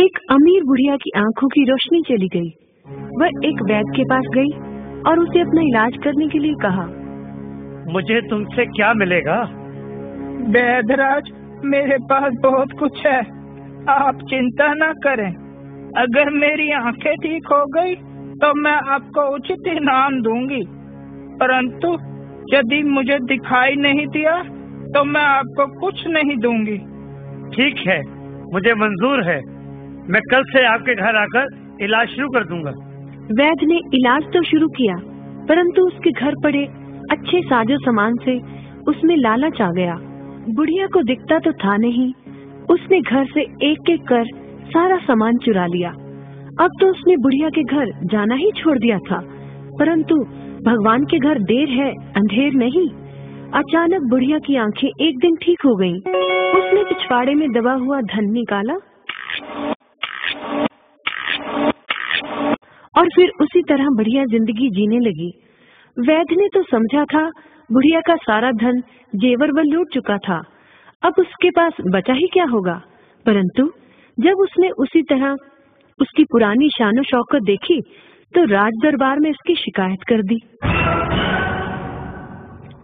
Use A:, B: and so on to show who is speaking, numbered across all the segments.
A: एक अमीर बुढ़िया की आंखों की रोशनी चली गई। वह एक वैद्य के पास गई और उसे अपना इलाज करने के लिए कहा।
B: मुझे तुमसे क्या मिलेगा?
C: वैद्यराज, मेरे पास बहुत कुछ है, आप चिंता न करें। अगर मेरी आंखें ठीक हो गई तो मैं आपको उचित इनाम दूंगी, परंतु यदि मुझे दिखाई नहीं दिया तो मैं आपको कुछ नहीं दूंगी।
B: ठीक है, मुझे मंजूर है। मैं कल से आपके घर आकर इलाज शुरू कर दूंगा।
A: वैद्य ने इलाज तो शुरू किया, परंतु उसके घर पड़े अच्छे साजो सामान से उसमें लालच आ गया। बुढ़िया को दिखता तो था नहीं, उसने घर से एक एक कर सारा सामान चुरा लिया। अब तो उसने बुढ़िया के घर जाना ही छोड़ दिया था, परंतु भगवान के घर देर है अंधेर नहीं। अचानक बुढ़िया की आंखें एक दिन ठीक हो गईं। उसने पिछवाड़े में दबा हुआ धन निकाला और फिर उसी तरह बढ़िया जिंदगी जीने लगी। वैद्य ने तो समझा था बुढ़िया का सारा धन जेवर वह लूट चुका था, अब उसके पास बचा ही क्या होगा। परंतु जब उसने उसी तरह उसकी पुरानी शानो शौकत देखी तो राज दरबार में इसकी शिकायत कर दी।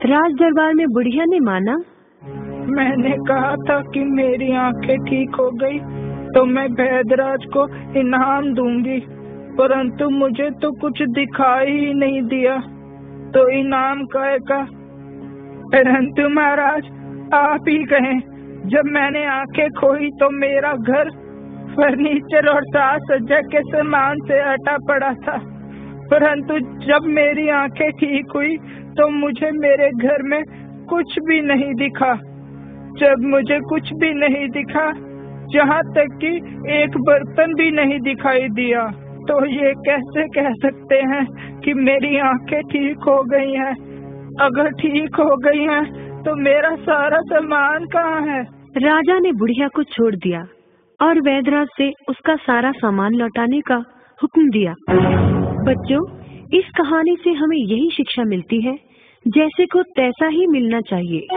A: राज दरबार में बुढ़िया ने माना,
C: मैंने कहा था कि मेरी आंखें ठीक हो गई तो मैं वैद्यराज को इनाम दूंगी, परंतु मुझे तो कुछ दिखाई ही नहीं दिया, तो इनाम का। परंतु महाराज, आप ही कहें, जब मैंने आंखें खोई तो मेरा घर फर्नीचर और साज सज्जा के सामान से अटा पड़ा था, परंतु जब मेरी आंखें ठीक हुई तो मुझे मेरे घर में कुछ भी नहीं दिखा। जब मुझे कुछ भी नहीं दिखा, जहाँ तक कि एक बर्तन भी नहीं दिखाई दिया, तो ये कैसे कह सकते हैं कि मेरी आंखें ठीक हो गई हैं? अगर ठीक हो गई हैं तो मेरा सारा सामान कहाँ है?
A: राजा ने बुढ़िया को छोड़ दिया और वैद्यराज से उसका सारा सामान लौटाने का हुक्म दिया। बच्चों, इस कहानी से हमें यही शिक्षा मिलती है, जैसे को तैसा ही मिलना चाहिए।